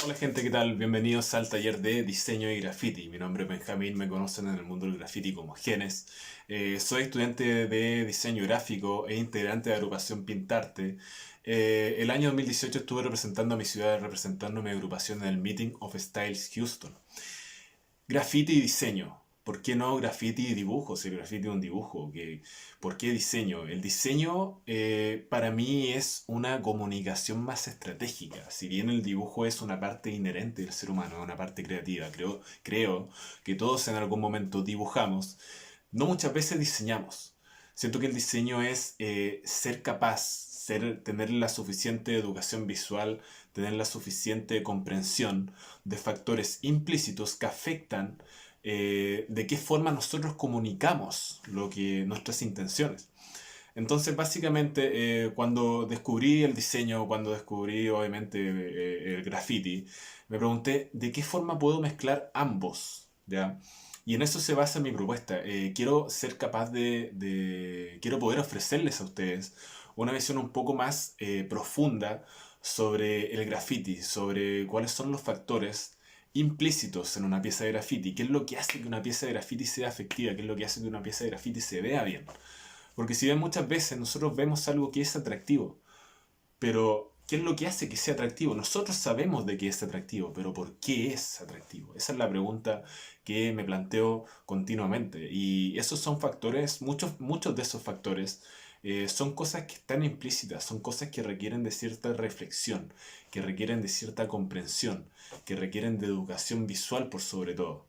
Hola gente, ¿qué tal? Bienvenidos al taller de diseño y graffiti. Mi nombre es Benjamín, me conocen en el mundo del graffiti como Genes. Soy estudiante de diseño gráfico e integrante de la agrupación Pintarte. El año 2018 estuve representando a mi ciudad, representando a mi agrupación en el Meeting of Styles Houston. Graffiti y diseño. ¿Por qué no graffiti y dibujo? Si el graffiti es un dibujo, ¿por qué diseño? El diseño para mí es una comunicación más estratégica. Si bien el dibujo es una parte inherente del ser humano, una parte creativa, creo que todos en algún momento dibujamos, no muchas veces diseñamos. Siento que el diseño es ser capaz, tener la suficiente educación visual, tener la suficiente comprensión de factores implícitos que afectan de qué forma nosotros comunicamos nuestras intenciones. Entonces, básicamente, cuando descubrí el diseño, cuando descubrí, obviamente, el graffiti, me pregunté de qué forma puedo mezclar ambos, ¿ya? Y en eso se basa mi propuesta. Quiero ser capaz quiero poder ofrecerles a ustedes una visión un poco más profunda sobre el graffiti, sobre cuáles son los factores implícitos en una pieza de graffiti, qué es lo que hace que una pieza de graffiti sea efectiva, qué es lo que hace que una pieza de graffiti se vea bien. Porque si bien muchas veces nosotros vemos algo que es atractivo, pero ¿qué es lo que hace que sea atractivo? Nosotros sabemos de qué es atractivo, pero ¿por qué es atractivo? Esa es la pregunta que me planteo continuamente. Y esos son factores, muchos de esos factores son cosas que están implícitas, son cosas que requieren de cierta reflexión, que requieren de cierta comprensión, que requieren de educación visual por sobre todo.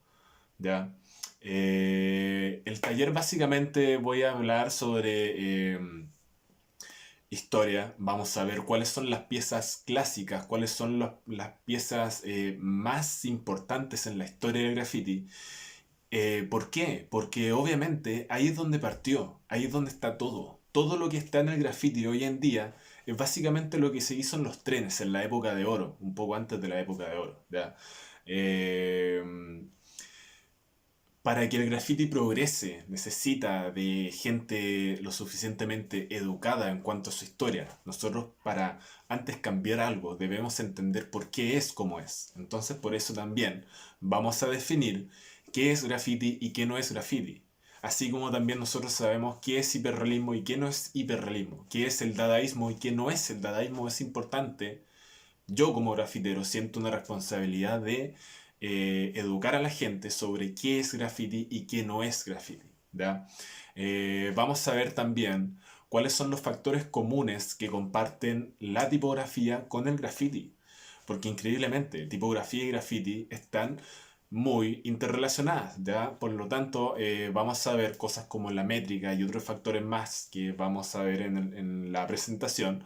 ¿Ya? El taller básicamente voy a hablar sobre historia, vamos a ver cuáles son las piezas clásicas, cuáles son las piezas más importantes en la historia del graffiti. ¿Por qué? Porque obviamente ahí es donde partió, ahí es donde está todo. Todo lo que está en el graffiti hoy en día es básicamente lo que se hizo en los trenes en la época de oro, un poco antes de la época de oro. ¿Ya? Eh, para que el graffiti progrese, necesita de gente lo suficientemente educada en cuanto a su historia. Nosotros, para antes cambiar algo, debemos entender por qué es como es. Entonces, por eso también vamos a definir qué es graffiti y qué no es graffiti. Así como también nosotros sabemos qué es hiperrealismo y qué no es hiperrealismo, qué es el dadaísmo y qué no es el dadaísmo, es importante. Yo como grafitero siento una responsabilidad de educar a la gente sobre qué es graffiti y qué no es graffiti. ¿Ya? Vamos a ver también cuáles son los factores comunes que comparten la tipografía con el graffiti. Porque increíblemente, tipografía y graffiti están muy interrelacionadas, ¿ya? Por lo tanto, vamos a ver cosas como la métrica y otros factores más que vamos a ver en la presentación,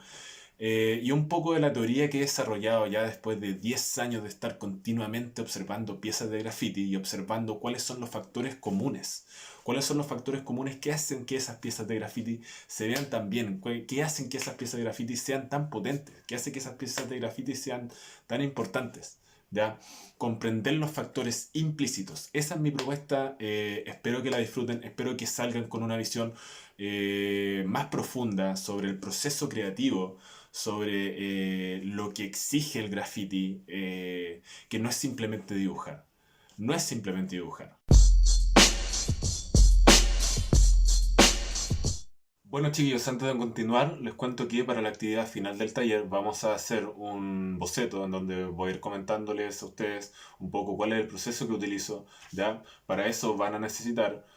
y un poco de la teoría que he desarrollado ya después de 10 años de estar continuamente observando piezas de graffiti y observando cuáles son los factores comunes. ¿Cuáles son los factores comunes que hacen que esas piezas de graffiti se vean tan bien? ¿Qué hacen que esas piezas de graffiti sean tan potentes? ¿Qué hace que esas piezas de graffiti sean tan importantes? ¿Ya? Comprender los factores implícitos. Esa es mi propuesta. Espero que la disfruten. Espero que salgan con una visión más profunda sobre el proceso creativo, sobre lo que exige el graffiti, que no es simplemente dibujar. No es simplemente dibujar. Bueno chiquillos, antes de continuar, les cuento que para la actividad final del taller vamos a hacer un boceto en donde voy a ir comentándoles a ustedes un poco cuál es el proceso que utilizo, ¿ya? Para eso van a necesitar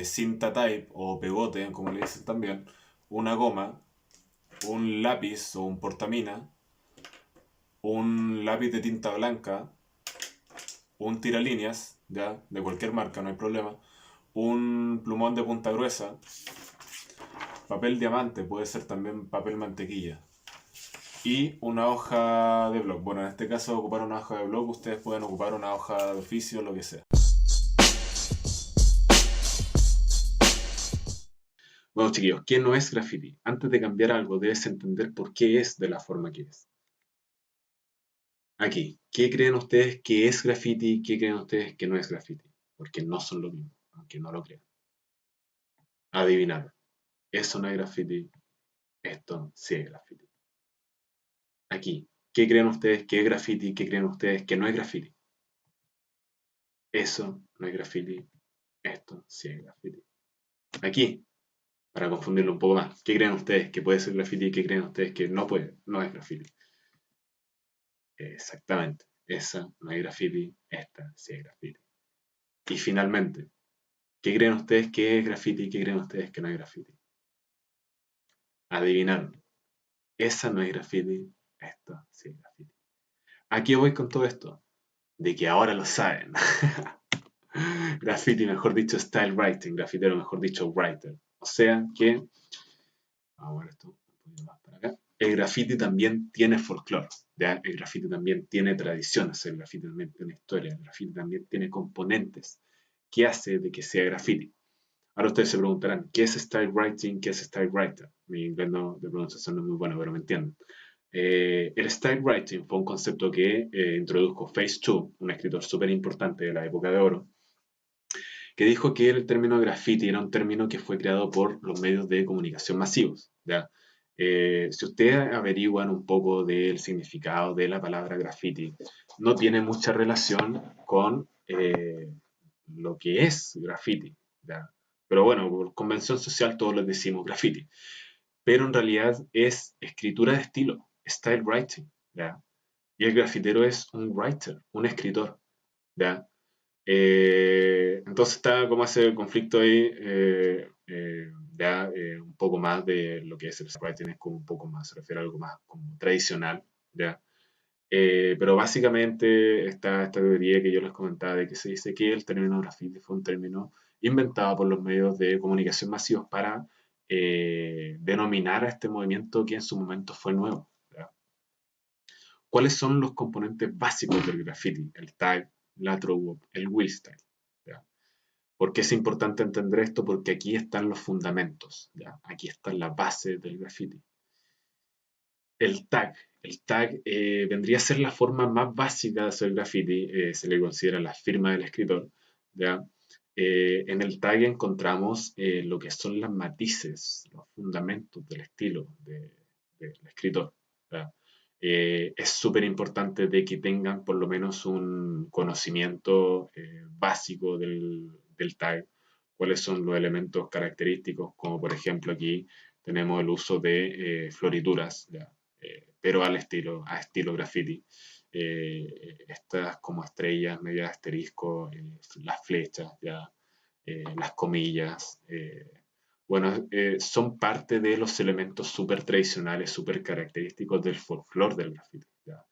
cinta type o pegote, como le dicen también, una goma, un lápiz o un portamina, un lápiz de tinta blanca, un tiralíneas, ya, de cualquier marca, no hay problema, un plumón de punta gruesa, papel diamante, puede ser también papel mantequilla, y una hoja de blog. Bueno, en este caso ocupar una hoja de blog, ustedes pueden ocupar una hoja de oficio, lo que sea. Bueno chiquillos, ¿qué no es graffiti? Antes de cambiar algo debes entender por qué es de la forma que es. Aquí, ¿qué creen ustedes que es graffiti? ¿Qué creen ustedes que no es graffiti? Porque no son lo mismo, aunque no lo crean. Adivinar. Eso no es graffiti, esto sí es graffiti. Aquí. ¿Qué creen ustedes que es graffiti? ¿Qué creen ustedes que no es graffiti? Eso no es graffiti, esto sí es graffiti. Aquí, para confundirlo un poco más, ¿qué creen ustedes que puede ser graffiti y qué creen ustedes que no puede, no es graffiti? Exactamente, esa no es graffiti, esta sí es graffiti. Y finalmente, ¿qué creen ustedes que es graffiti y qué creen ustedes que no es graffiti? Adivinaron, esa no es graffiti, esta sí es graffiti. Aquí voy con todo esto, de que ahora lo saben. Graffiti, mejor dicho, style writing, grafitero, mejor dicho, writer. O sea que, vamos a ver esto un poquito más para acá. El graffiti también tiene folclore, ¿ya? El graffiti también tiene tradiciones, el graffiti también tiene historia, el graffiti también tiene componentes que hace de que sea graffiti. Ahora ustedes se preguntarán, ¿qué es style writing? ¿Qué es style writer? Mi inglés de pronunciación no es muy bueno, pero me entienden. El style writing fue un concepto que introdujo Phase 2, un escritor súper importante de la época de oro, que dijo que el término graffiti era un término que fue creado por los medios de comunicación masivos, ¿ya? Si ustedes averiguan un poco del significado de la palabra graffiti, no tiene mucha relación con lo que es graffiti, ¿ya? Pero bueno, por convención social todos les decimos graffiti, pero en realidad es escritura de estilo, style writing, ¿ya? Y el grafitero es un writer, un escritor, ¿ya? Entonces está como ese conflicto ahí, ya un poco más de lo que es el songwriting, es como un poco más, se refiere a algo más como tradicional, ¿ya? Pero básicamente está esta teoría que yo les comentaba de que se dice que el término graffiti fue un término inventado por los medios de comunicación masivos para denominar a este movimiento que en su momento fue nuevo, ¿ya? ¿Cuáles son los componentes básicos del graffiti? El tag, la throw el wheel style, ¿ya? ¿Por qué es importante entender esto? Porque aquí están los fundamentos, ¿ya? Aquí está la base del graffiti. El tag. El tag vendría a ser la forma más básica de hacer graffiti, se le considera la firma del escritor, ¿ya? En el tag encontramos lo que son las matices, los fundamentos del estilo del escritor, ¿ya? Es súper importante de que tengan por lo menos un conocimiento básico del tag, cuáles son los elementos característicos, como por ejemplo aquí tenemos el uso de florituras, ¿ya? Pero a estilo graffiti. Estas como estrellas, medio asterisco, las flechas, ¿ya? Las comillas. Bueno, son parte de los elementos súper tradicionales, súper característicos del folclore del graffiti, ¿ya?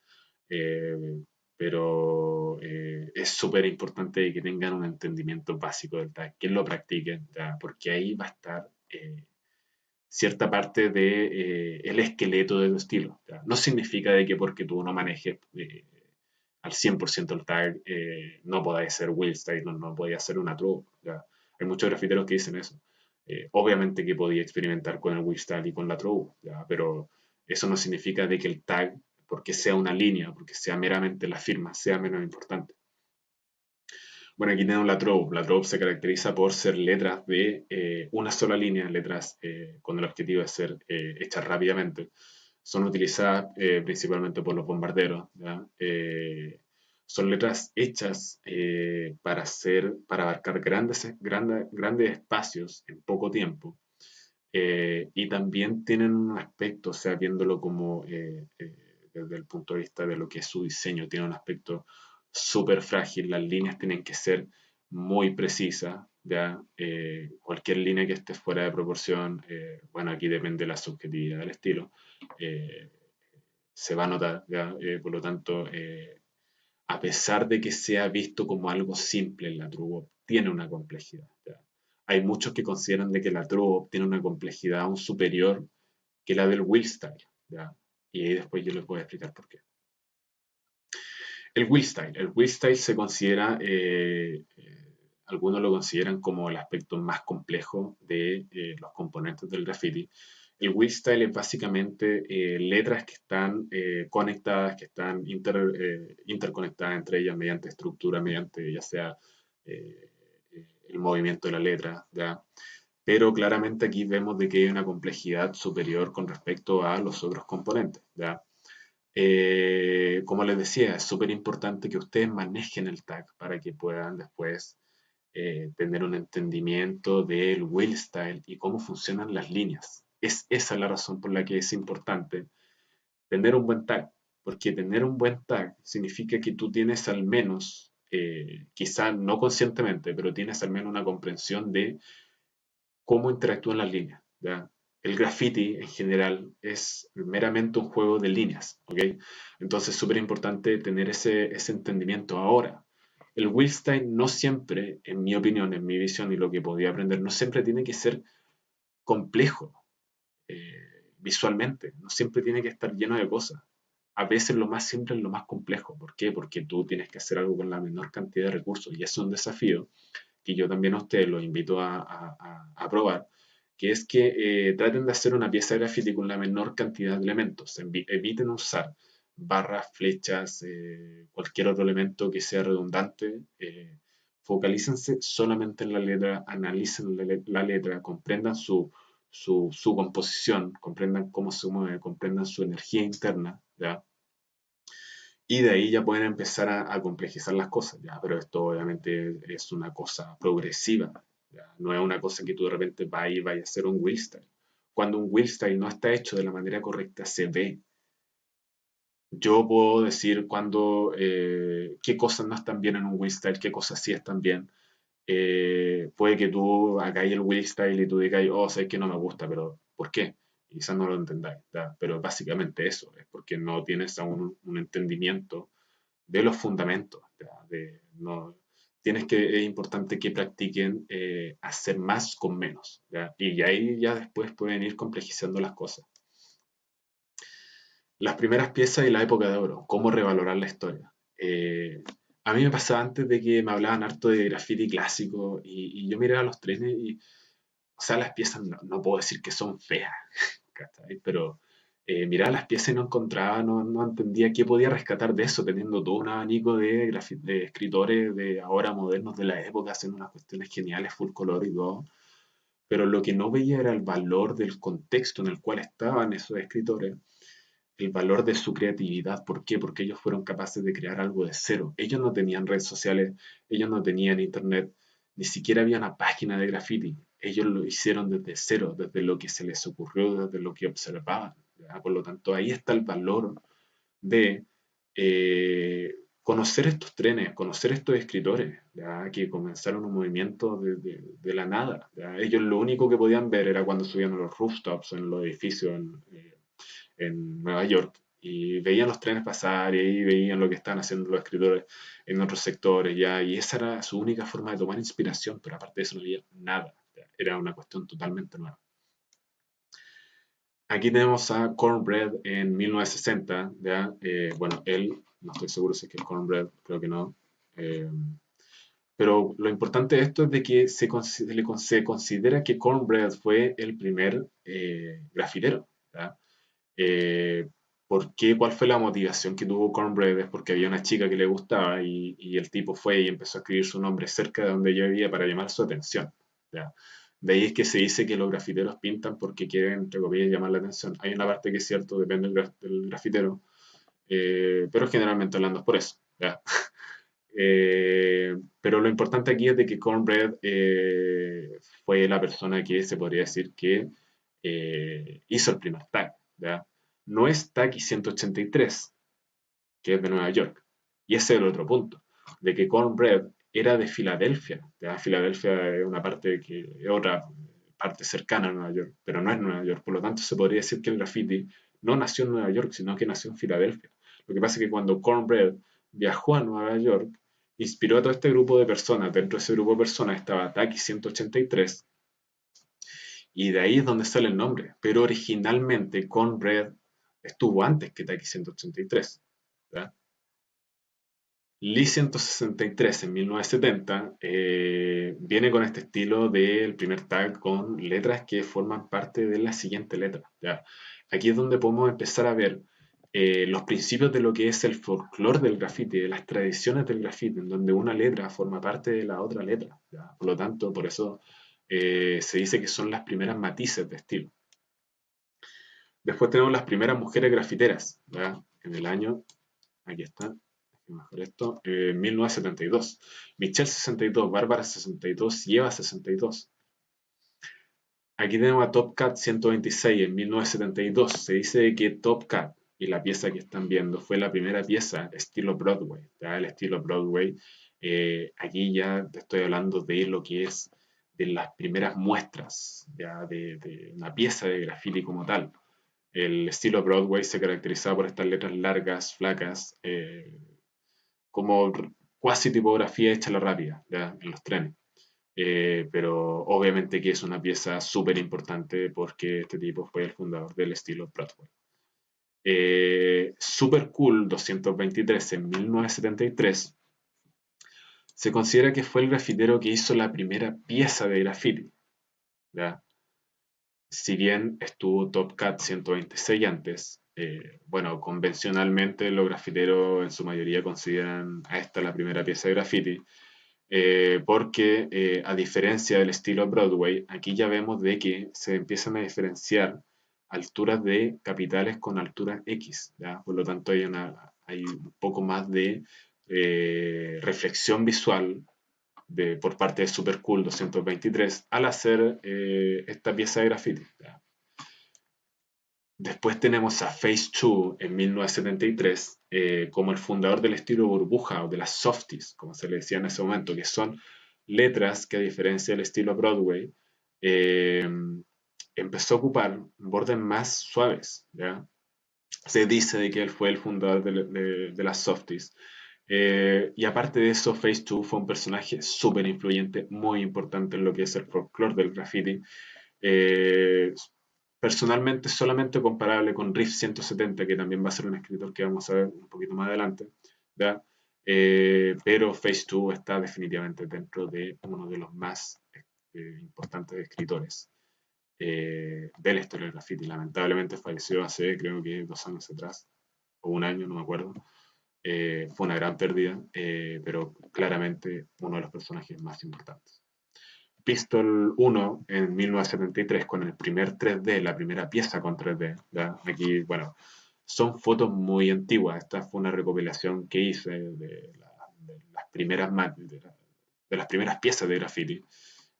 Eh, pero es súper importante que tengan un entendimiento básico del tag, que lo practiquen, ¿ya? Porque ahí va a estar cierta parte de el esqueleto de tu estilo, ¿ya? No significa de que porque tú no manejes al 100% el tag no podáis hacer wheel style, no podáis hacer una true, ¿ya? Hay muchos grafiteros que dicen eso. Obviamente que podía experimentar con el wheel style y con la true, ¿ya? Pero eso no significa de que el tag, porque sea una línea, porque sea meramente la firma, sea menos importante. Bueno, aquí tenemos la Trove. La Trove se caracteriza por ser letras de una sola línea, letras con el objetivo de ser hechas rápidamente. Son utilizadas principalmente por los bombarderos, ¿ya? Son letras hechas para abarcar grandes espacios en poco tiempo. Y también tienen un aspecto, o sea, viéndolo como desde el punto de vista de lo que es su diseño, tiene un aspecto súper frágil, las líneas tienen que ser muy precisas, ¿ya? Cualquier línea que esté fuera de proporción, bueno, aquí depende de la subjetividad del estilo, eh, se va a notar, ¿ya? Por lo tanto, a pesar de que sea visto como algo simple en la True tiene una complejidad, ¿ya? Hay muchos que consideran de que la True tiene una complejidad aún superior que la del Will Style, ¿ya? Y ahí después yo les voy a explicar por qué. El Will Style se considera, algunos lo consideran como el aspecto más complejo de los componentes del graffiti. El Will Style es básicamente letras que están conectadas, que están interconectadas entre ellas mediante estructura, mediante ya sea eh, el movimiento de la letra, ¿ya? Pero claramente aquí vemos de que hay una complejidad superior con respecto a los otros componentes, ¿ya? Como les decía, es súper importante que ustedes manejen el tag para que puedan después tener un entendimiento del wheel style y cómo funcionan las líneas. Es esa la razón por la que es importante tener un buen tag, porque tener un buen tag significa que tú tienes al menos, quizá no conscientemente, pero tienes al menos una comprensión de cómo interactúan las líneas, ¿ya? El graffiti en general es meramente un juego de líneas, ¿ok? Entonces es súper importante tener ese entendimiento ahora. El Willstein no siempre, en mi opinión, en mi visión y lo que podía aprender, no siempre tiene que ser complejo visualmente, no siempre tiene que estar lleno de cosas. A veces lo más simple es lo más complejo. ¿Por qué? Porque tú tienes que hacer algo con la menor cantidad de recursos y es un desafío que yo también a ustedes los invito a probar, que es que traten de hacer una pieza de graffiti con la menor cantidad de elementos. Eviten usar barras, flechas, cualquier otro elemento que sea redundante. Focalícense solamente en la letra, analicen la letra, comprendan su composición, comprendan cómo se mueve, comprendan su energía interna, ¿ya? Y de ahí ya pueden empezar a complejizar las cosas, ya, pero esto obviamente es una cosa progresiva, ya, no es una cosa que tú de repente vayas a hacer un wheel style. Cuando un wheel style no está hecho de la manera correcta, se ve. Yo puedo decir cuando, qué cosas no están bien en un wheel style, qué cosas sí están bien. Puede que tú hagáis el wheel style y tú digáis, oh, sé que no me gusta, pero ¿por qué? Y quizás no lo entendáis, ¿ya? Pero básicamente eso, es porque no tienes aún un entendimiento de los fundamentos. ¿Ya? No, es importante que practiquen hacer más con menos. ¿Ya? Y ahí ya después pueden ir complejizando las cosas. Las primeras piezas y la época de oro, cómo revalorar la historia. A mí me pasaba antes de que me hablaban harto de graffiti clásico y yo miraba los trenes y, o sea, las piezas no puedo decir que son feas, ¿cachai? Pero miraba las piezas y no encontraba, no entendía qué podía rescatar de eso, teniendo todo un abanico de escritores de ahora modernos de la época haciendo unas cuestiones geniales, full color y todo. Pero lo que no veía era el valor del contexto en el cual estaban esos escritores, el valor de su creatividad. ¿Por qué? Porque ellos fueron capaces de crear algo de cero. Ellos no tenían redes sociales, ellos no tenían internet, ni siquiera había una página de graffiti. Ellos lo hicieron desde cero, desde lo que se les ocurrió, desde lo que observaban. ¿Ya? Por lo tanto, ahí está el valor de conocer estos trenes, conocer estos escritores, ¿ya? Que comenzaron un movimiento de la nada. ¿Ya? Ellos lo único que podían ver era cuando subían a los rooftops, en los edificios, en Nueva York y veían los trenes pasar y ahí veían lo que estaban haciendo los escritores en otros sectores, ya, y esa era su única forma de tomar inspiración, pero aparte de eso no había nada, ya, era una cuestión totalmente nueva. Aquí tenemos a Cornbread en 1960, ¿ya? Bueno, él, no estoy seguro si es que es Cornbread, creo que no. eh, pero lo importante de esto es de que se considera que Cornbread fue el primer grafitero, ¿ya? Eh, ¿Por qué? ¿Cuál fue la motivación que tuvo Cornbread? Es porque había una chica que le gustaba y el tipo fue y empezó a escribir su nombre cerca de donde ella vivía para llamar su atención. ¿Ya? De ahí es que se dice que los grafiteros pintan porque quieren, entre comillas, llamar la atención. Hay una parte que es cierto, depende del grafitero, pero generalmente hablando es por eso. ¿Ya? Pero lo importante aquí es de que Cornbread fue la persona que se podría decir que hizo el primer tag. ¿Ya? No es Tag 183, que es de Nueva York. Y ese es el otro punto, de que Cornbread era de Filadelfia. ¿Ya? Filadelfia es una parte que es otra parte cercana a Nueva York, pero no es Nueva York. Por lo tanto, se podría decir que el graffiti no nació en Nueva York, sino que nació en Filadelfia. Lo que pasa es que cuando Cornbread viajó a Nueva York, inspiró a todo este grupo de personas. Dentro de ese grupo de personas estaba Taki 183 y de ahí es donde sale el nombre. Pero originalmente Cornbread estuvo antes que Taki 183. ¿Ya? Lee 163 en 1970 viene con este estilo del primer tag con letras que forman parte de la siguiente letra. ¿Ya? Aquí es donde podemos empezar a ver los principios de lo que es el folclore del graffiti, de las tradiciones del graffiti, en donde una letra forma parte de la otra letra. ¿Ya? Por lo tanto, por eso se dice que son las primeras matices de estilo. Después tenemos las primeras mujeres grafiteras, ¿ya? En el año, aquí está, mejor esto, 1972. Michelle 62, Bárbara 62 y Eva 62. Aquí tenemos a Top Cat 126 en 1972. Se dice que Top Cat y la pieza que están viendo fue la primera pieza estilo Broadway. ¿Ya? El estilo Broadway, aquí ya te estoy hablando de lo que es de las primeras muestras ¿ya? De una pieza de graffiti como tal. El estilo Broadway se caracterizaba por estas letras largas, flacas, como cuasi tipografía hecha a la rápida ¿ya? En los trenes. Pero obviamente que es una pieza súper importante porque este tipo fue el fundador del estilo Broadway. Super Cool 223 en 1973 se considera que fue el grafitero que hizo la primera pieza de graffiti. ¿Ya? Si bien estuvo Top Cat 126 antes, bueno, convencionalmente los grafiteros en su mayoría consideran a esta la primera pieza de graffiti, porque a diferencia del estilo Broadway, aquí ya vemos de que se empiezan a diferenciar alturas de capitales con alturas X, ¿ya? Por lo tanto hay un poco más de reflexión visual por parte de Super Cool 223 al hacer esta pieza de graffiti. ¿Ya? Después tenemos a Phase 2 en 1973 como el fundador del estilo burbuja o de las softies, como se le decía en ese momento, que son letras que a diferencia del estilo Broadway, eh, empezó a ocupar bordes más suaves. ¿Ya? Se dice de que él fue el fundador de las softies. Y aparte de eso, Phase 2 fue un personaje súper influyente, muy importante en lo que es el folclore del graffiti. Eh, Personalmente solamente comparable con Riff 170, que también va a ser un escritor que vamos a ver un poquito más adelante, ¿ya? Pero Phase 2 está definitivamente dentro de uno de los más importantes escritores de la historia del graffiti. Lamentablemente falleció hace creo que 2 años atrás, o un año, no me acuerdo. Fue una gran pérdida, pero claramente uno de los personajes más importantes. Pistol 1 en 1973 con el primer 3D, la primera pieza con 3D. ¿Ya? Aquí, bueno, son fotos muy antiguas. Esta fue una recopilación que hice de las de las primeras piezas de graffiti.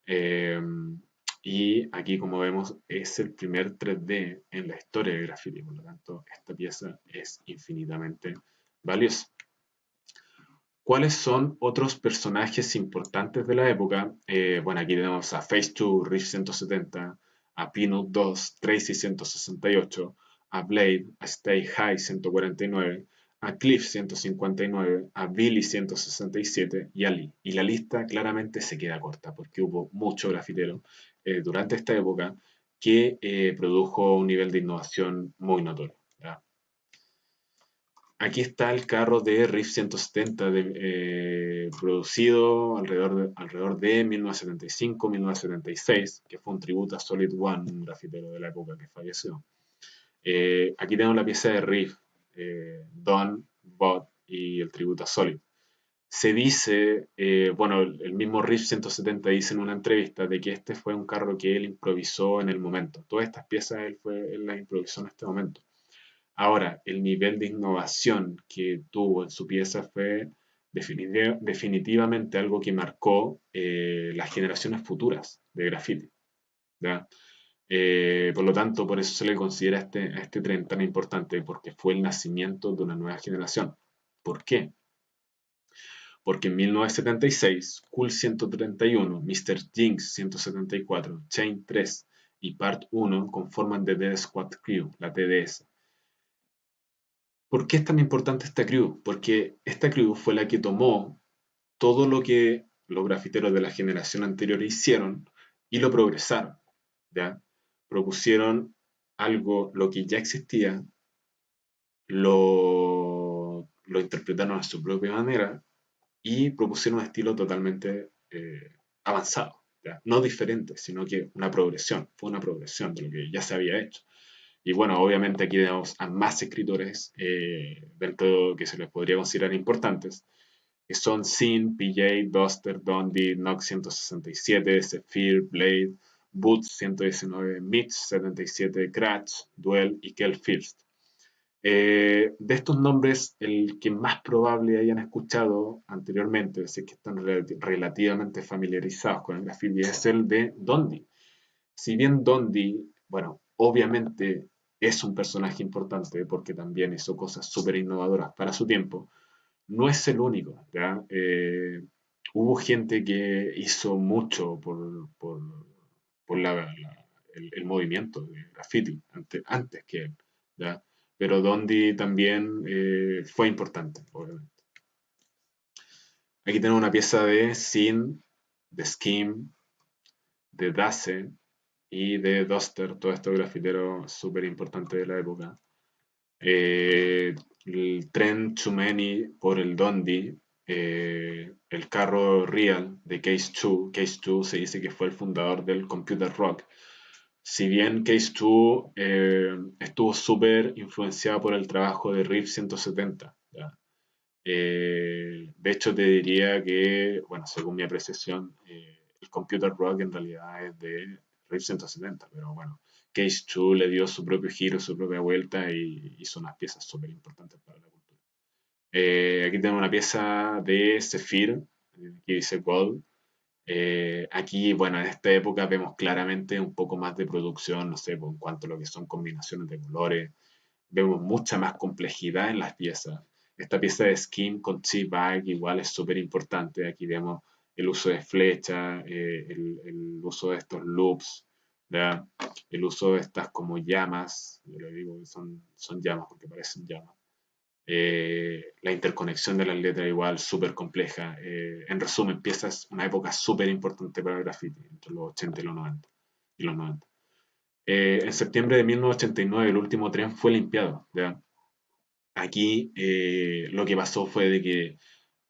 Eh, y aquí, como vemos, es el primer 3D en la historia de graffiti. Por lo tanto, esta pieza es infinitamente valiosa. ¿Cuáles son otros personajes importantes de la época? Bueno, aquí tenemos a Phase 2, Riff 170, a Peanut 2, Tracy 168, a Blade, a Stay High 149, a Cliff 159, a Billy 167 y a Lee. Y la lista claramente se queda corta porque hubo mucho grafitero durante esta época que produjo un nivel de innovación muy notorio. ¿Ya? Aquí está el carro de Riff 170 producido alrededor de 1975-1976, que fue un tributo a Solid One, un grafitero de la época que falleció. Aquí tenemos la pieza de Riff, Don, Bot y el tributo a Solid. Se dice, bueno, el mismo Riff 170 dice en una entrevista de que este fue un carro que él improvisó en el momento. Todas estas piezas él las improvisó en este momento. Ahora, el nivel de innovación que tuvo en su pieza fue definitivamente algo que marcó las generaciones futuras de graffiti. ¿Ya? Por lo tanto, por eso se le considera a este tren tan importante, porque fue el nacimiento de una nueva generación. ¿Por qué? Porque en 1976, Cool 131, Mr. Jinx 174, Chain 3 y Part 1 conforman The Dead Squad Crew, la TDS. ¿Por qué es tan importante esta crew? Porque esta crew fue la que tomó todo lo que los grafiteros de la generación anterior hicieron y lo progresaron, ¿ya? Propusieron algo, lo que ya existía, lo interpretaron a su propia manera y propusieron un estilo totalmente avanzado, ¿ya? No diferente, sino que una progresión, fue una progresión de lo que ya se había hecho. Y bueno, obviamente aquí tenemos a más escritores dentro que se les podría considerar importantes, que son Sin, PJ, Duster, Dundee, Nox 167, Zephyr, Blade, Boots 119, Mitch 77, Cratch, Duel y Kel First. De estos nombres, el que más probable hayan escuchado anteriormente, así que están relativamente familiarizados con el graffiti, es el de Dondi. Si bien Dondi, bueno, obviamente es un personaje importante porque también hizo cosas súper innovadoras para su tiempo, no es el único, ¿ya? Hubo gente que hizo mucho por el movimiento de graffiti antes que él, ¿ya? Pero Dondi también fue importante, obviamente. Aquí tenemos una pieza de Sin, de Skim, de Dace y de Duster, todos estos grafiteros súper importantes de la época. El tren Chumeni por el Dondi, el carro Real de Case 2. Case 2 se dice que fue el fundador del computer rock. Si bien Case 2 estuvo súper influenciado por el trabajo de RIF 170, ¿ya? De hecho, te diría que, bueno, según mi apreciación, el computer rock en realidad es de RIF 170, pero bueno, Case 2 le dio su propio giro, su propia vuelta y hizo unas piezas súper importantes para la cultura. Aquí tenemos una pieza de Sephir, que dice Gold. Aquí, bueno, en esta época vemos claramente un poco más de producción, no sé, en cuanto a lo que son combinaciones de colores, vemos mucha más complejidad en las piezas. Esta pieza de skin con chip bag igual es súper importante. Aquí vemos el uso de flechas, el uso de estos loops, ¿verdad? El uso de estas como llamas, yo le digo que son llamas porque parecen llamas. La interconexión de las letras igual súper compleja. En resumen, piezas una época súper importante para el graffiti, entre los 80 y los 90. Y los 90. En septiembre de 1989 el último tren fue limpiado, ¿ya? Aquí lo que pasó fue de que,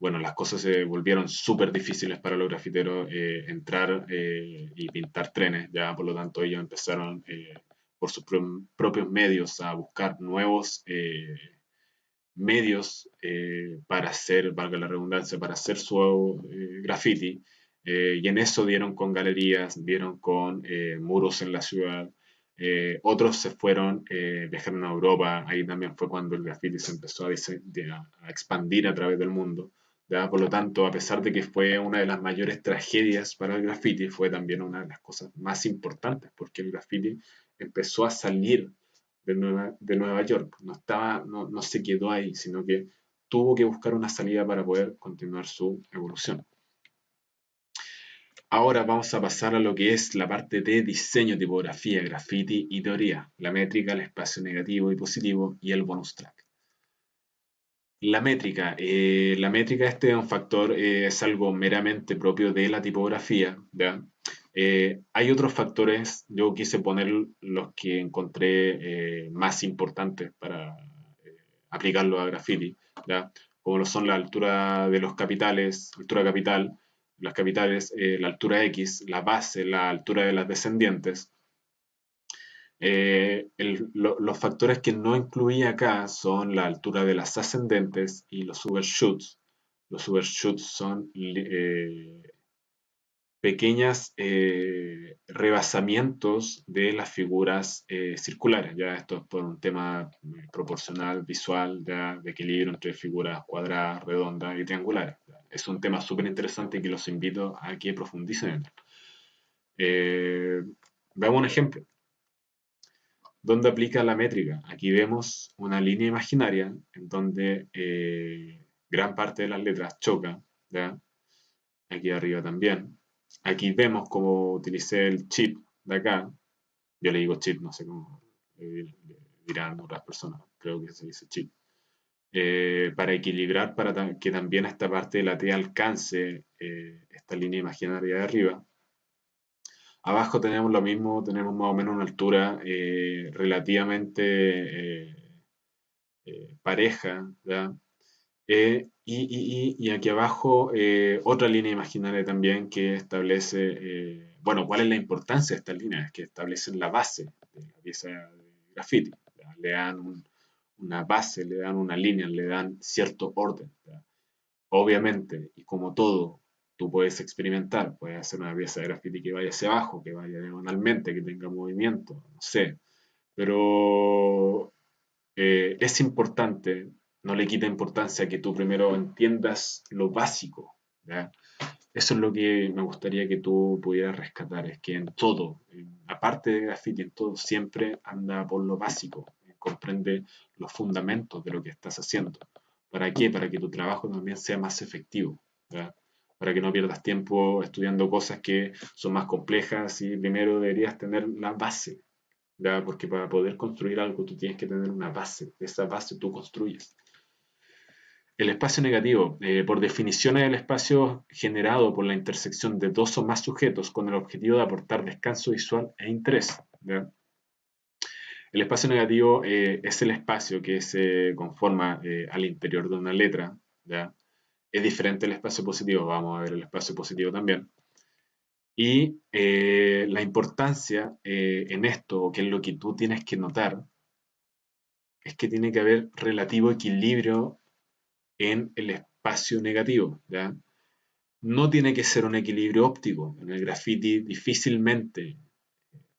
bueno, las cosas se volvieron súper difíciles para los grafiteros entrar y pintar trenes, ya por lo tanto ellos empezaron por sus propios medios a buscar nuevos medios para hacer, valga la redundancia, para hacer su graffiti. Y en eso dieron con galerías, dieron con muros en la ciudad. Otros se fueron, viajaron a Europa, ahí también fue cuando el graffiti se empezó a expandir a través del mundo. ¿Ya? Por lo tanto, a pesar de que fue una de las mayores tragedias para el graffiti, fue también una de las cosas más importantes, porque el graffiti empezó a salir de Nueva York. No se quedó ahí, sino que tuvo que buscar una salida para poder continuar su evolución. Ahora vamos a pasar a lo que es la parte de diseño, tipografía, graffiti y teoría, la métrica, el espacio negativo y positivo y el bonus track. La métrica este es un factor, es algo meramente propio de la tipografía, ¿ya? Hay otros factores, yo quise poner los que encontré más importantes para aplicarlo a graffiti, ¿ya? Como lo son la altura de los capitales, altura capital, las capitales, la altura X, la base, la altura de las descendientes. Los factores que no incluí acá son la altura de las ascendentes y los overshoots. Los overshoots son pequeñas rebasamientos de las figuras circulares. Ya esto es por un tema proporcional, visual, ya, de equilibrio entre figuras cuadradas, redondas y triangulares. Ya. Es un tema súper interesante que los invito a que profundicen en él. Veamos un ejemplo. ¿Dónde aplica la métrica? Aquí vemos una línea imaginaria en donde gran parte de las letras chocan, ¿ya? Aquí arriba también. Aquí vemos cómo utilicé el chip de acá. Yo le digo chip, no sé cómo le dirán otras personas, creo que se dice chip. Para equilibrar, para que también esta parte de la T alcance esta línea imaginaria de arriba. Abajo tenemos lo mismo, tenemos más o menos una altura relativamente pareja, ¿ya? Y aquí abajo otra línea imaginaria también que establece, bueno, ¿cuál es la importancia de estas líneas? Es que establecen la base de la pieza de graffiti, ¿ya? Le dan una base, le dan una línea, le dan cierto orden, ¿ya? Obviamente, y como todo, tú puedes experimentar, puedes hacer una pieza de graffiti que vaya hacia abajo, que vaya diagonalmente, que tenga movimiento, no sé. Pero es importante, no le quita importancia que tú primero entiendas lo básico, ¿ya? Eso es lo que me gustaría que tú pudieras rescatar, es que en todo, aparte de graffiti, en todo, siempre anda por lo básico, comprende los fundamentos de lo que estás haciendo. ¿Para qué? Para que tu trabajo también sea más efectivo, ¿ya? Para que no pierdas tiempo estudiando cosas que son más complejas y primero deberías tener la base, ¿ya? Porque para poder construir algo tú tienes que tener una base, esa base tú construyes. El espacio negativo, por definición, es el espacio generado por la intersección de dos o más sujetos con el objetivo de aportar descanso visual e interés, ¿ya? El espacio negativo es el espacio que se conforma al interior de una letra, ¿ya? Es diferente al espacio positivo, vamos a ver el espacio positivo también. Y la importancia en esto, que es lo que tú tienes que notar, es que tiene que haber relativo equilibrio en el espacio negativo, ¿ya? No tiene que ser un equilibrio óptico. En el graffiti difícilmente,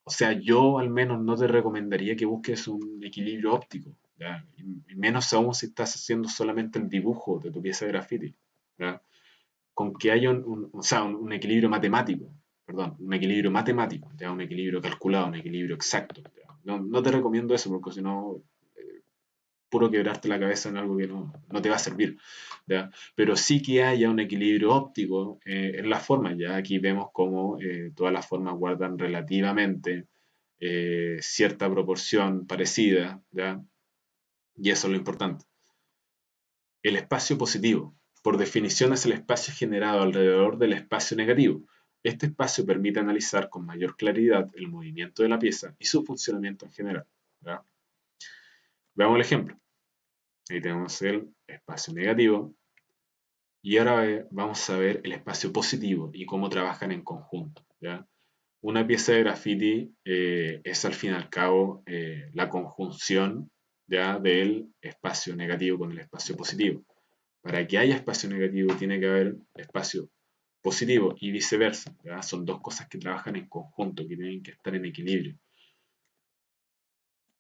o sea, yo al menos no te recomendaría que busques un equilibrio óptico, ¿ya? Y menos aún si estás haciendo solamente el dibujo de tu pieza de graffiti, ¿ya? Con que haya o sea, un equilibrio matemático, perdón, un equilibrio matemático, ¿ya? Un equilibrio calculado, un equilibrio exacto, ¿ya? No, no te recomiendo eso porque si no puro quebrarte la cabeza en algo que no te va a servir, ¿ya? Pero sí que haya un equilibrio óptico en las formas, ya aquí vemos cómo todas las formas guardan relativamente cierta proporción parecida, ¿ya? Y eso es lo importante. El espacio positivo, por definición, es el espacio generado alrededor del espacio negativo. Este espacio permite analizar con mayor claridad el movimiento de la pieza y su funcionamiento en general, ¿ya? Veamos el ejemplo. Ahí tenemos el espacio negativo. Y ahora vamos a ver el espacio positivo y cómo trabajan en conjunto, ¿ya? Una pieza de graffiti es al fin y al cabo la conjunción, ¿ya? Del espacio negativo con el espacio positivo. Para que haya espacio negativo tiene que haber espacio positivo y viceversa, ¿ya? Son dos cosas que trabajan en conjunto, que tienen que estar en equilibrio.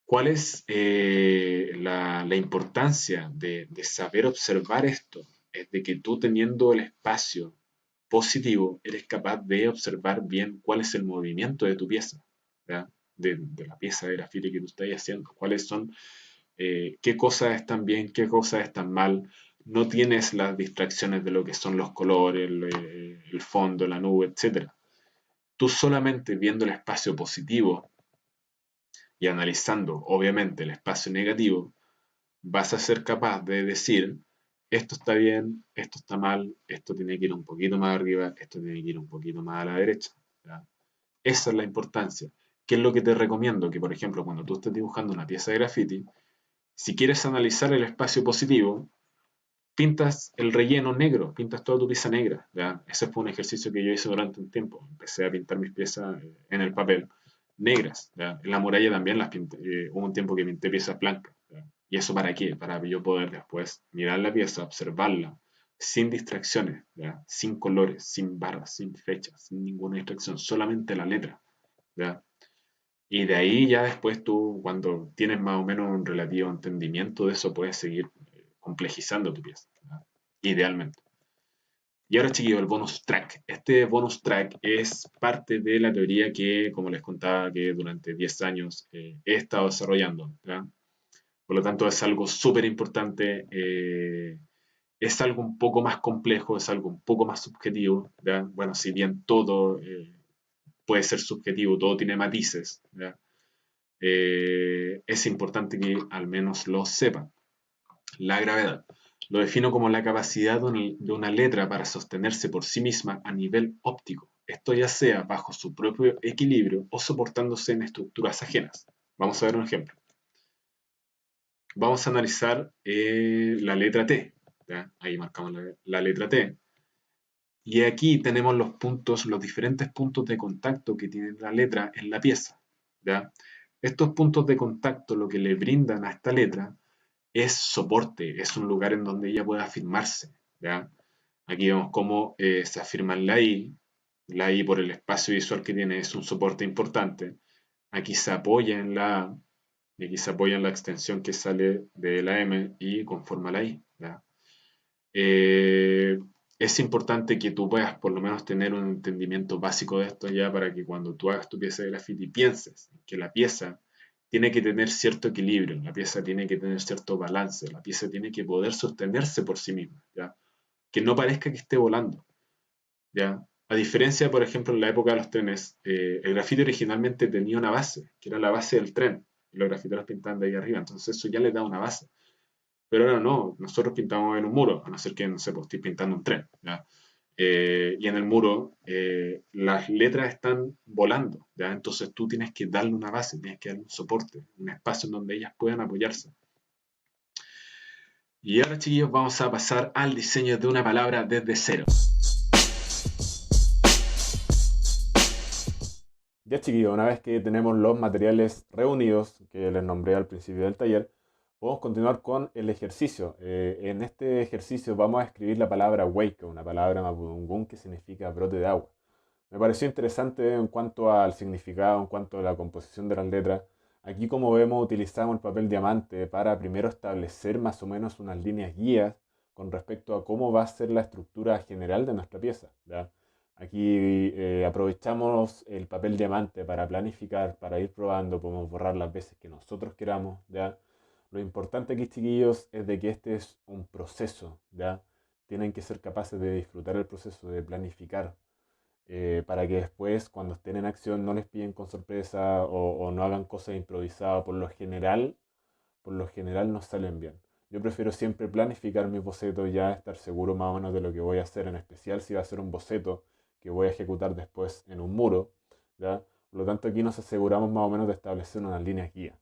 ¿Cuál es la importancia de saber observar esto? Es de que tú teniendo el espacio positivo, eres capaz de observar bien cuál es el movimiento de tu pieza, ¿ya? De la pieza de grafiti que tú estás haciendo, cuáles son, qué cosas están bien, qué cosas están mal. No tienes las distracciones de lo que son los colores, el fondo, la nube, etcétera. Tú solamente viendo el espacio positivo y analizando, obviamente, el espacio negativo, vas a ser capaz de decir, esto está bien, esto está mal, esto tiene que ir un poquito más arriba, esto tiene que ir un poquito más a la derecha, ¿ya? Esa es la importancia. ¿Qué es lo que te recomiendo? Que, por ejemplo, cuando tú estés dibujando una pieza de graffiti, si quieres analizar el espacio positivo, pintas el relleno negro, pintas toda tu pieza negra, ¿ya? Ese fue un ejercicio que yo hice durante un tiempo. Empecé a pintar mis piezas en el papel negras, ¿ya? En la muralla también las pinté, hubo un tiempo que pinté piezas blancas, ¿ya? ¿Y eso para qué? Para yo poder después mirar la pieza, observarla, sin distracciones, ¿ya? Sin colores, sin barras, sin fechas, sin ninguna distracción, solamente la letra, ¿ya? Y de ahí ya después tú, cuando tienes más o menos un relativo entendimiento de eso, puedes seguir complejizando tu pieza, ¿ya? Idealmente. Y ahora, chiquillos, el bonus track. Este bonus track es parte de la teoría que, como les contaba, que durante 10 años he estado desarrollando, ¿ya? Por lo tanto, es algo súper importante, es algo un poco más complejo, es algo un poco más subjetivo, ¿ya? Bueno, si bien todo puede ser subjetivo, todo tiene matices, ¿ya? Es importante que al menos lo sepan. La gravedad. Lo defino como la capacidad de una letra para sostenerse por sí misma a nivel óptico. Esto ya sea bajo su propio equilibrio o soportándose en estructuras ajenas. Vamos a ver un ejemplo. Vamos a analizar la letra T, ¿ya? Ahí marcamos la letra T. Y aquí tenemos los puntos, los diferentes puntos de contacto que tiene la letra en la pieza, ¿ya? Estos puntos de contacto lo que le brindan a esta letra es soporte, es un lugar en donde ella pueda afirmarse, ¿ya? Aquí vemos cómo se afirma en la I. La I por el espacio visual que tiene es un soporte importante. Aquí se apoya en la A y aquí se apoya en la extensión que sale de la M y conforma la I. ¿Ya? Eh, es importante que tú puedas por lo menos tener un entendimiento básico de esto ya para que cuando tú hagas tu pieza de graffiti pienses que la pieza tiene que tener cierto equilibrio, la pieza tiene que tener cierto balance, la pieza tiene que poder sostenerse por sí misma, ¿ya? Que no parezca que esté volando, ¿ya? A diferencia, por ejemplo, en la época de los trenes, el grafiti originalmente tenía una base, que era la base del tren, y los grafiteros pintaban de ahí arriba, entonces eso ya le da una base. Pero ahora no, nosotros pintamos en un muro, a no ser que, no sé, pues estoy pintando un tren, ¿ya? Y en el muro las letras están volando, ¿ya? Entonces tú tienes que darle una base, tienes que darle un soporte, un espacio en donde ellas puedan apoyarse. Y ahora, chiquillos, vamos a pasar al diseño de una palabra desde cero. Ya, chiquillos, una vez que tenemos los materiales reunidos, que les nombré al principio del taller, podemos continuar con el ejercicio. En este ejercicio vamos a escribir la palabra hueco, una palabra mapudungún que significa brote de agua. Me pareció interesante en cuanto al significado, en cuanto a la composición de las letras. Aquí, como vemos, utilizamos el papel diamante para primero establecer más o menos unas líneas guías con respecto a cómo va a ser la estructura general de nuestra pieza, ¿ya? Aquí aprovechamos el papel diamante para planificar, para ir probando, podemos borrar las veces que nosotros queramos, ¿ya? Lo importante aquí, chiquillos, es de que este es un proceso, ¿ya? Tienen que ser capaces de disfrutar el proceso, de planificar, para que después, cuando estén en acción, no les pillen con sorpresa o no hagan cosas improvisadas. Por lo general no salen bien. Yo prefiero siempre planificar mis bocetos, ya estar seguro más o menos de lo que voy a hacer, en especial si va a ser un boceto que voy a ejecutar después en un muro, ¿ya? Por lo tanto, aquí nos aseguramos más o menos de establecer unas líneas guía.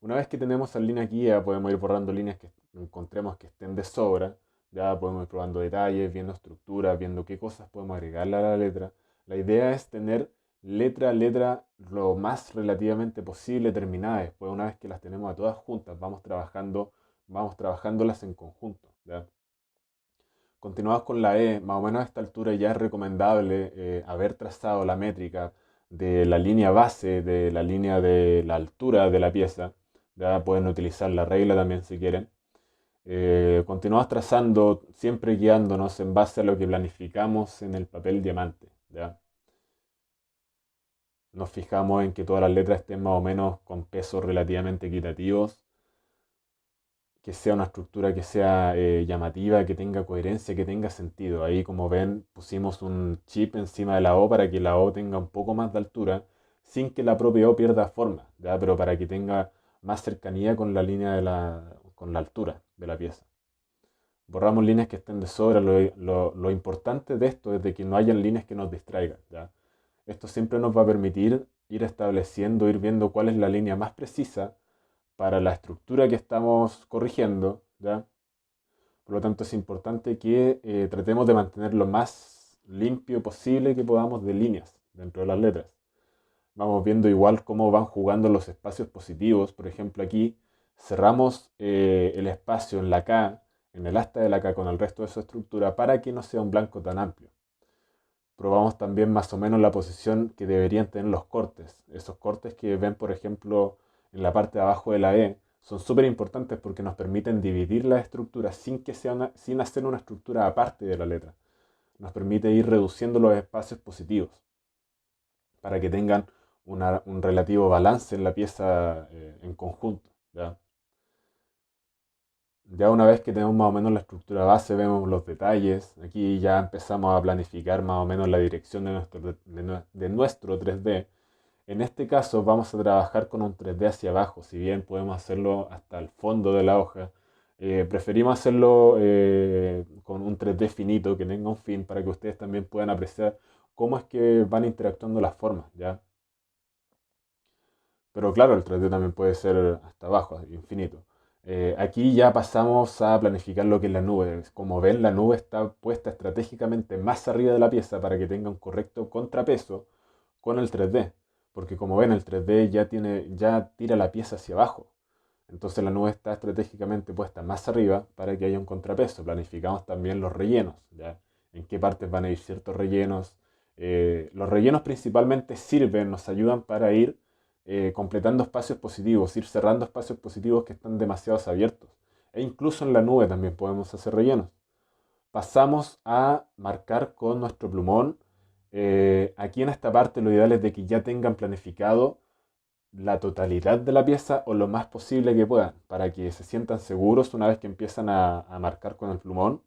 Una vez que tenemos esas líneas guía, podemos ir borrando líneas que encontremos que estén de sobra. Ya podemos ir probando detalles, viendo estructuras, viendo qué cosas podemos agregarle a la letra. La idea es tener letra a letra lo más relativamente posible terminada. Después, una vez que las tenemos a todas juntas, vamos trabajándolas en conjunto, ¿ya? Continuamos con la E. Más o menos a esta altura ya es recomendable haber trazado la métrica de la línea base, de la línea de la altura de la pieza. Ya pueden utilizar la regla también si quieren. Continuamos trazando, siempre guiándonos en base a lo que planificamos en el papel diamante, ¿ya? Nos fijamos en que todas las letras estén más o menos con pesos relativamente equitativos, que sea una estructura que sea llamativa, que tenga coherencia, que tenga sentido. Ahí, como ven, pusimos un chip encima de la O para que la O tenga un poco más de altura, sin que la propia O pierda forma, ¿ya? Pero para que tenga más cercanía con la línea con la altura de la pieza. Borramos líneas que estén de sobra. Lo importante de esto es de que no hayan líneas que nos distraigan, ¿ya? Esto siempre nos va a permitir ir estableciendo, ir viendo cuál es la línea más precisa para la estructura que estamos corrigiendo, ¿ya? Por lo tanto, es importante que tratemos de mantener lo más limpio posible que podamos de líneas dentro de las letras. Vamos viendo igual cómo van jugando los espacios positivos. Por ejemplo, aquí cerramos el espacio en la K, en el asta de la K con el resto de su estructura para que no sea un blanco tan amplio. Probamos también más o menos la posición que deberían tener los cortes. Esos cortes que ven, por ejemplo, en la parte de abajo de la E, son súper importantes porque nos permiten dividir la estructura sin hacer una estructura aparte de la letra. Nos permite ir reduciendo los espacios positivos para que tengan un relativo balance en la pieza en conjunto, ¿ya? Ya una vez que tenemos más o menos la estructura base, vemos los detalles. Aquí ya empezamos a planificar más o menos la dirección de nuestro 3D. En este caso vamos a trabajar con un 3D hacia abajo, si bien podemos hacerlo hasta el fondo de la hoja. Preferimos hacerlo con un 3D finito que tenga un fin para que ustedes también puedan apreciar cómo es que van interactuando las formas, ¿ya? Pero claro, el 3D también puede ser hasta abajo, infinito. Aquí ya pasamos a planificar lo que es la nube. Como ven, la nube está puesta estratégicamente más arriba de la pieza para que tenga un correcto contrapeso con el 3D. Porque como ven, el 3D ya tira la pieza hacia abajo. Entonces la nube está estratégicamente puesta más arriba para que haya un contrapeso. Planificamos también los rellenos, ¿ya? En qué partes van a ir ciertos rellenos. Los rellenos principalmente sirven, nos ayudan para ir completando espacios positivos, ir cerrando espacios positivos que están demasiado abiertos. E incluso en la nube también podemos hacer rellenos. Pasamos a marcar con nuestro plumón. Aquí en esta parte lo ideal es de que ya tengan planificado la totalidad de la pieza o lo más posible que puedan, para que se sientan seguros una vez que empiezan a marcar con el plumón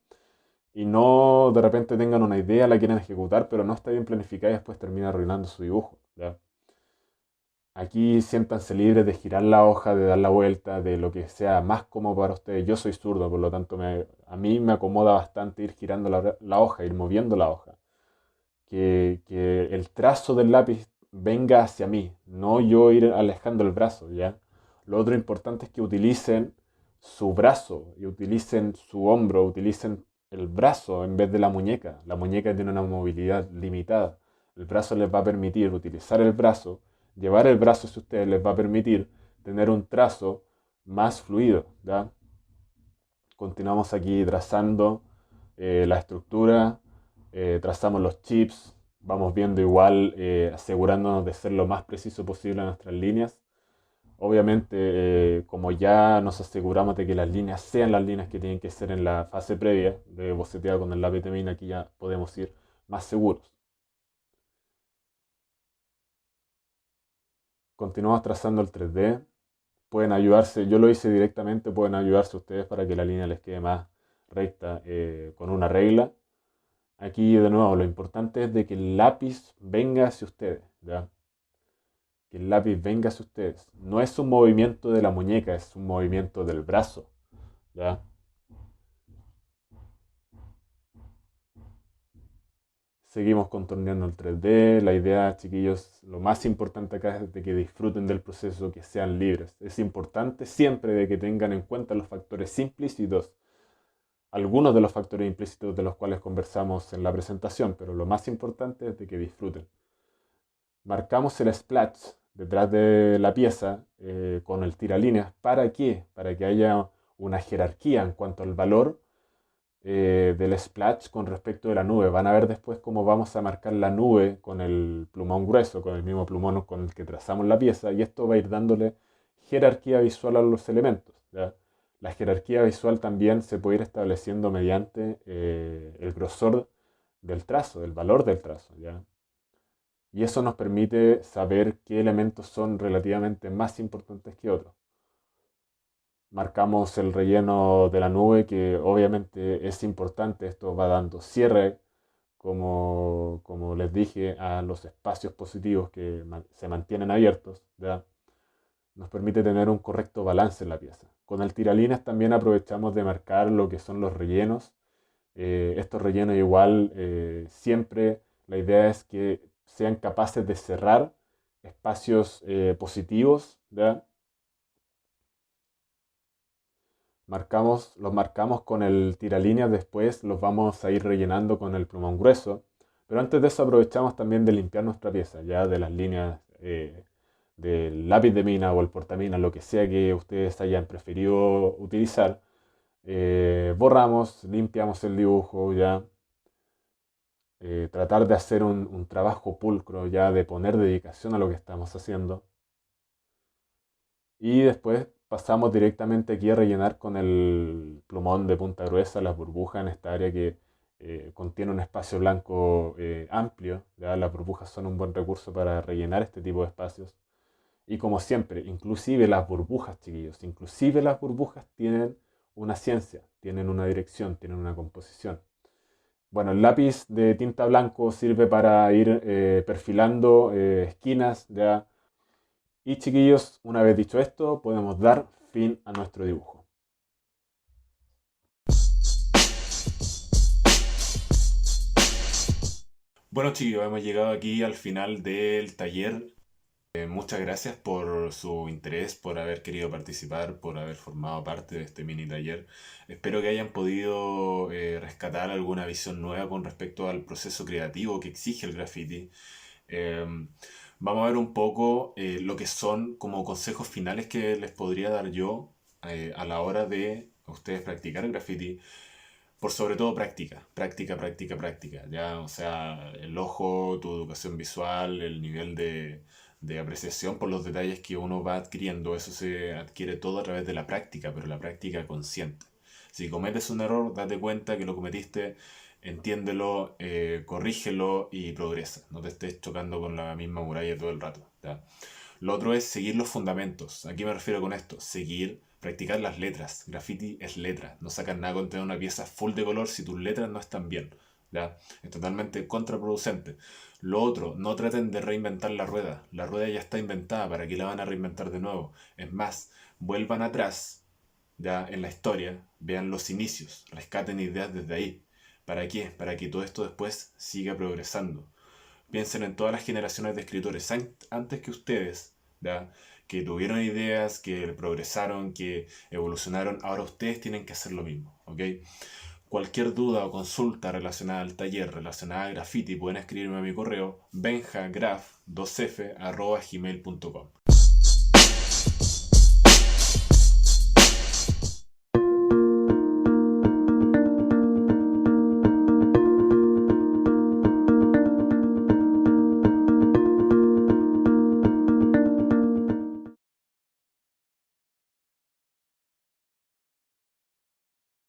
y no de repente tengan una idea, la quieren ejecutar, pero no está bien planificada y después termina arruinando su dibujo, ¿ya? Aquí siéntanse libres de girar la hoja, de dar la vuelta, de lo que sea más cómodo para ustedes. Yo soy zurdo, por lo tanto a mí me acomoda bastante ir girando la hoja, ir moviendo la hoja. Que el trazo del lápiz venga hacia mí, no yo ir alejando el brazo, ¿ya? Lo otro importante es que utilicen su brazo y utilicen su hombro, utilicen el brazo en vez de la muñeca. La muñeca tiene una movilidad limitada. El brazo les va a permitir utilizar el brazo, llevar el brazo si ustedes les va a permitir tener un trazo más fluido, ¿ya? Continuamos aquí trazando la estructura, trazamos los chips, vamos viendo igual, asegurándonos de ser lo más preciso posible en nuestras líneas. Obviamente, como ya nos aseguramos de que las líneas sean las líneas que tienen que ser en la fase previa de boceteado con el lápiz de mina, aquí ya podemos ir más seguros. Continuamos trazando el 3D. Pueden ayudarse, yo lo hice directamente, pueden ayudarse ustedes para que la línea les quede más recta con una regla. Aquí de nuevo, lo importante es de que el lápiz venga hacia ustedes, ¿ya? Que el lápiz venga hacia ustedes. No es un movimiento de la muñeca, es un movimiento del brazo, ¿ya? Seguimos contorneando el 3D. La idea, chiquillos, lo más importante acá es de que disfruten del proceso, que sean libres. Es importante siempre de que tengan en cuenta los factores implícitos, algunos de los factores implícitos de los cuales conversamos en la presentación, pero lo más importante es de que disfruten. Marcamos el splash detrás de la pieza con el tiralíneas. ¿Para qué? Para que haya una jerarquía en cuanto al valor del splash con respecto de la nube. Van a ver después cómo vamos a marcar la nube con el plumón grueso, con el mismo plumón con el que trazamos la pieza, y esto va a ir dándole jerarquía visual a los elementos, ¿ya? La jerarquía visual también se puede ir estableciendo mediante el grosor del trazo, el valor del trazo, ¿ya? Y eso nos permite saber qué elementos son relativamente más importantes que otros. Marcamos el relleno de la nube, que obviamente es importante. Esto va dando cierre, como les dije, a los espacios positivos que se mantienen abiertos, ¿ya? Nos permite tener un correcto balance en la pieza. Con el tiralíneas también aprovechamos de marcar lo que son los rellenos. Estos rellenos igual siempre la idea es que sean capaces de cerrar espacios positivos, ¿ya? Los marcamos con el tiralíneas, después los vamos a ir rellenando con el plumón grueso. Pero antes de eso aprovechamos también de limpiar nuestra pieza, ya de las líneas del lápiz de mina o el portamina, lo que sea que ustedes hayan preferido utilizar. Borramos, limpiamos el dibujo, ya. Tratar de hacer un trabajo pulcro, ya de poner dedicación a lo que estamos haciendo. Y después pasamos directamente aquí a rellenar con el plumón de punta gruesa las burbujas en esta área que contiene un espacio blanco amplio. ¿Ya? Las burbujas son un buen recurso para rellenar este tipo de espacios. Y como siempre, inclusive las burbujas, chiquillos, inclusive las burbujas tienen una ciencia, tienen una dirección, tienen una composición. Bueno, el lápiz de tinta blanco sirve para ir perfilando esquinas, ¿ya? Y chiquillos, una vez dicho esto, podemos dar fin a nuestro dibujo. Bueno chicos, hemos llegado aquí al final del taller. Muchas gracias por su interés, por haber querido participar, por haber formado parte de este mini taller. Espero que hayan podido rescatar alguna visión nueva con respecto al proceso creativo que exige el graffiti. Eh, Vamos a ver un poco lo que son como consejos finales que les podría dar yo a la hora de ustedes practicar graffiti. Por sobre todo práctica, práctica, práctica, práctica. Ya, o sea, el ojo, tu educación visual, el nivel de apreciación por los detalles que uno va adquiriendo, eso se adquiere todo a través de la práctica, pero la práctica consciente. Si cometes un error, date cuenta que lo cometiste, entiéndelo, corrígelo y progresa. No te estés chocando con la misma muralla todo el rato. ¿Ya? Lo otro es seguir los fundamentos. ¿A qué me refiero con esto? Seguir, practicar las letras. Graffiti es letra. No sacas nada con tener una pieza full de color si tus letras no están bien. ¿Ya? Es totalmente contraproducente. Lo otro, no traten de reinventar la rueda. La rueda ya está inventada, ¿para qué la van a reinventar de nuevo? Es más, vuelvan atrás, ya en la historia, vean los inicios, rescaten ideas desde ahí. ¿Para qué? Para que todo esto después siga progresando. Piensen en todas las generaciones de escritores antes que ustedes, ¿ya? Que tuvieron ideas, que progresaron, que evolucionaron. Ahora ustedes tienen que hacer lo mismo, ¿ok? Cualquier duda o consulta relacionada al taller, relacionada a graffiti, pueden escribirme a mi correo benjagraph2f@gmail.com.